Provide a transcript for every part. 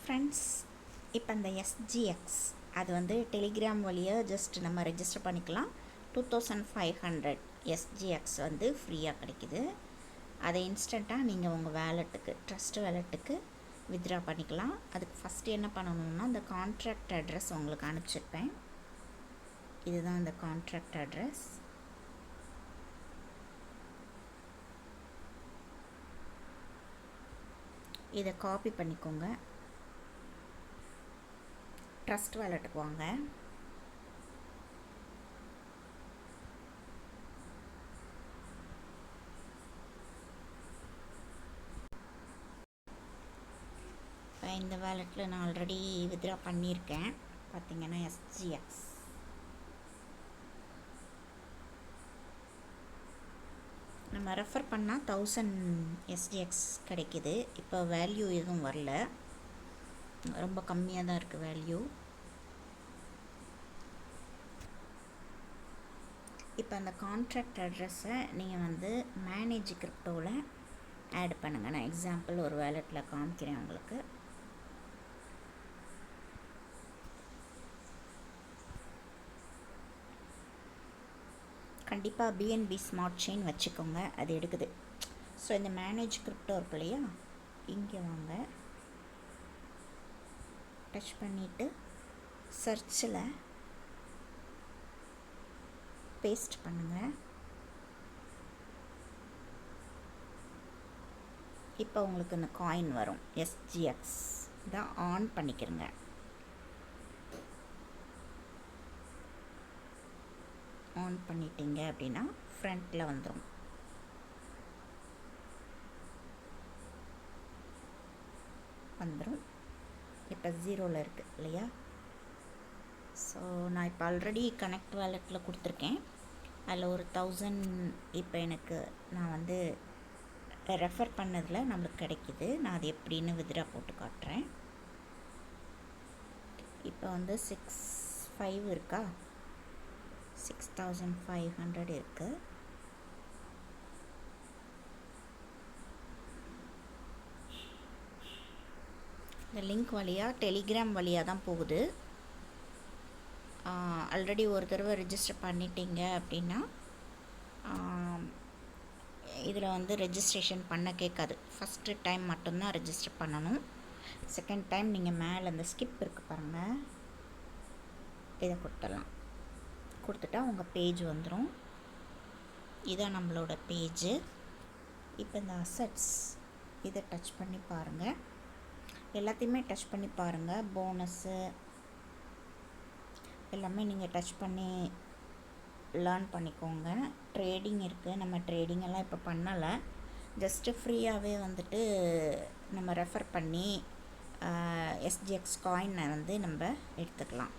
Friends, இப்போ இந்த SGX அது வந்து டெலிகிராம் வழியாக ஜஸ்ட் நம்ம ரெஜிஸ்டர் பண்ணிக்கலாம். 2500 எஸ்ஜிஎக்ஸ் வந்து ஃப்ரீயாக கிடைக்குது. அதை இன்ஸ்டண்ட்டாக நீங்கள் உங்கள் வேலெட்டுக்கு, ட்ரஸ்ட் வேலெட்டுக்கு வித்ட்ரா பண்ணிக்கலாம். அதுக்கு ஃபஸ்ட்டு என்ன பண்ணணும்னா, இந்த கான்ட்ராக்ட் அட்ரஸ் உங்களுக்கு அனுப்பிச்சிருப்பேன். இதுதான் இந்த கான்ட்ராக்ட் அட்ரஸ். இதை காப்பி பண்ணிக்கோங்க. ட்ரஸ்ட் வேலெட்டுக்கு வாங்க. இந்த வேலெட்டில் நான் ஆல்ரெடி வித்ட்ரா பண்ணியிருக்கேன். பார்த்தீங்கன்னா எஸ்ஜிஎக்ஸ் நம்ம ரெஃபர் பண்ணால் 1000 எஸ்ஜிஎக்ஸ் கிடைக்கிது. இப்போ வேல்யூ எதுவும் வரல, ரொம்ப கம்மியாக தான் இருக்குது வேல்யூ. இப்போ அந்த கான்ட்ராக்ட் அட்ரஸை நீங்கள் வந்து மேனேஜ் கிரிப்டோவில் ஆட் பண்ணுங்கள். நான் எக்ஸாம்பிள் ஒரு வேலெட்டில் காமிக்கிறேன் உங்களுக்கு. கண்டிப்பாக பிஎன்பி ஸ்மார்ட் செயின் வச்சுக்கோங்க, அது எடுக்குது. ஸோ இந்த மேனேஜ் கிரிப்டோ இருக்கு இல்லையா, இங்கே வாங்க, டச் பண்ணிவிட்டு சர்ச்சில் பேஸ்ட் பண்ணுங்கள். இப்போ உங்களுக்கு இந்த காயின் வரும். எஸ்ஜிஎக்ஸ் தான் ஆன் பண்ணிக்கிறங்க. ஆன் பண்ணிட்டீங்க அப்படின்னா ஃப்ரண்ட்டில் வந்துடும். இப்போ 0ல் இருக்குது இல்லையா. ஸோ நான் இப்போ ஆல்ரெடி கனெக்ட் வேலெட்டில் கொடுத்துருக்கேன். அதில் ஒரு 1000 இப்போ எனக்கு நான் வந்து ரெஃபர் பண்ணதில் நம்மளுக்கு கிடைக்கிது. நான் அது எப்படின்னு வித்ட்ரா போட்டு காட்டுறேன். இப்போ வந்து 65 இருக்கா, 6500 இருக்குது. இந்த லிங்க் வழியாக டெலிகிராம் வழியாக தான் போகுது. ஆல்ரெடி ஒரு தடவை ரெஜிஸ்டர் பண்ணிட்டீங்க அப்படின்னா இதில் வந்து ரெஜிஸ்ட்ரேஷன் பண்ண கேட்காது. ஃபஸ்ட்டு டைம் மட்டும்தான் ரெஜிஸ்டர் பண்ணணும். செகண்ட் டைம் நீங்கள் மேலே இந்த ஸ்கிப் இருக்குது பாருங்கள், இதை கொடுத்துடலாம். கொடுத்துட்டா உங்கள் பேஜ் வந்துடும். இதான் நம்மளோட பேஜு. இப்போ இந்த அசட்ஸ் இதை டச் பண்ணி பாருங்கள். எல்லாத்தையுமே டச் பண்ணி பாருங்கள். போனஸ்ஸு எல்லாமே நீங்கள் டச் பண்ணி லேர்ன் பண்ணிக்கோங்க. ட்ரேடிங் இருக்குது. நம்ம ட்ரேடிங் எல்லாம் இப்போ பண்ணலை, ஜஸ்ட்டு ஃப்ரீயாகவே வந்துட்டு நம்ம ரெஃபர் பண்ணி எஸ்ஜிஎக்ஸ் காயினை வந்து நம்ம எடுத்துக்கலாம்.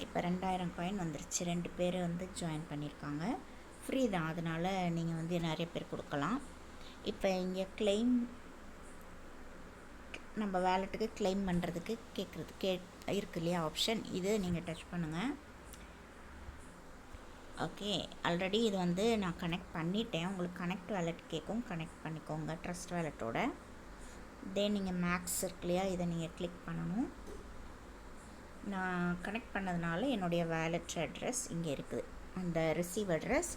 இப்போ 2000 காயின் வந்துருச்சு. 2 பேர் வந்து ஜாயின் பண்ணியிருக்காங்க. ஃப்ரீ தான், அதனால் நீங்கள் வந்து நிறைய பேர் கொடுக்கலாம். இப்போ இங்கே கிளைம், நம்ம வேலெட்டுக்கு கிளைம் பண்ணுறதுக்கு இருக்கு இல்லையா ஆப்ஷன், இது நீங்கள் டச் பண்ணுங்கள். ஓகே, ஆல்ரெடி இது வந்து நான் கனெக்ட் பண்ணிட்டேன். உங்களுக்கு கனெக்ட் வேலெட் கேட்கும், கனெக்ட் பண்ணிக்கோங்க ட்ரஸ்ட் வேலெட்டோட. தென் நீங்கள் மேக்ஸ் இருக்கு இல்லையா, இதை நீங்கள் கிளிக் பண்ணணும். நான் கனெக்ட் பண்ணதுனால என்னுடைய வேலெட் அட்ரஸ் இங்கே இருக்குது. அந்த ரிசீவ் அட்ரஸ்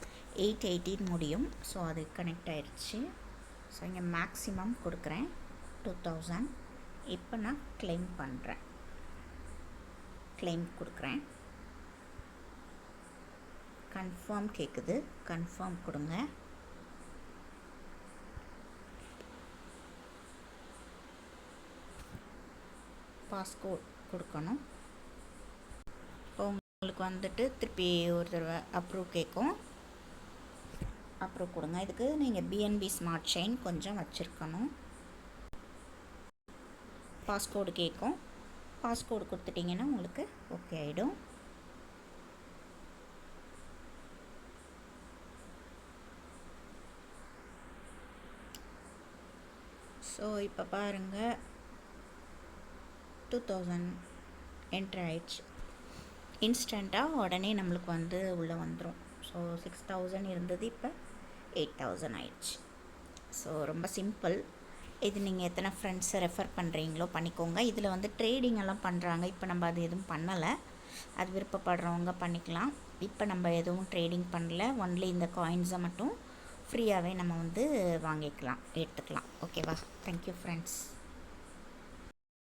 818 முடியும். ஸோ அது கனெக்ட் ஆயிடுச்சு. ஸோ இங்கே மேக்ஸிமம் கொடுக்குறேன் 2000. இப்போ நான் கிளைம் பண்ணுறேன். கிளைம் கொடுக்குறேன். கன்ஃபார்ம் கேட்குது, கன்ஃபார்ம் கொடுங்க. பாஸ்கோட் கொடுக்கணும். இப்போ உங்களுக்கு வந்துட்டு திருப்பி ஒரு தடவை அப்ரூவ் கேட்கும், அப்ரூவ் கொடுங்க. இதுக்கு நீங்கள் பிஎன்பி ஸ்மார்ட் செயின் கொஞ்சம் வச்சுருக்கணும். பாஸ்கோடு கேட்கும், பாஸ்கோடு கொடுத்துட்டிங்கன்னா உங்களுக்கு ஓகே ஆகிடும். ஸோ இப்போ பாருங்கள் 2000 என்ட்ரு ஆயிடுச்சு. இன்ஸ்டண்ட்டாக உடனே நம்மளுக்கு வந்து உள்ளே வந்துடும். ஸோ 6000 இருந்தது, இப்போ 8000 ஆயிடுச்சு. ஸோ ரொம்ப சிம்பிள். இது நீங்கள் எத்தனை ஃப்ரெண்ட்ஸை ரெஃபர் பண்ணுறீங்களோ பண்ணிக்கோங்க. இதில் வந்து ட்ரேடிங் எல்லாம் பண்ணுறாங்க. இப்போ நம்ம அது எதுவும் பண்ணலை. அது விருப்பப்படுறவங்க பண்ணிக்கலாம். இப்போ நம்ம எதுவும் ட்ரேடிங் பண்ணல. ஒன்லி இந்த காயின்ஸை மட்டும் ஃப்ரீயாகவே நம்ம வந்து வாங்கிக்கலாம், எடுத்துக்கலாம். ஓகேவா? Thank you friends.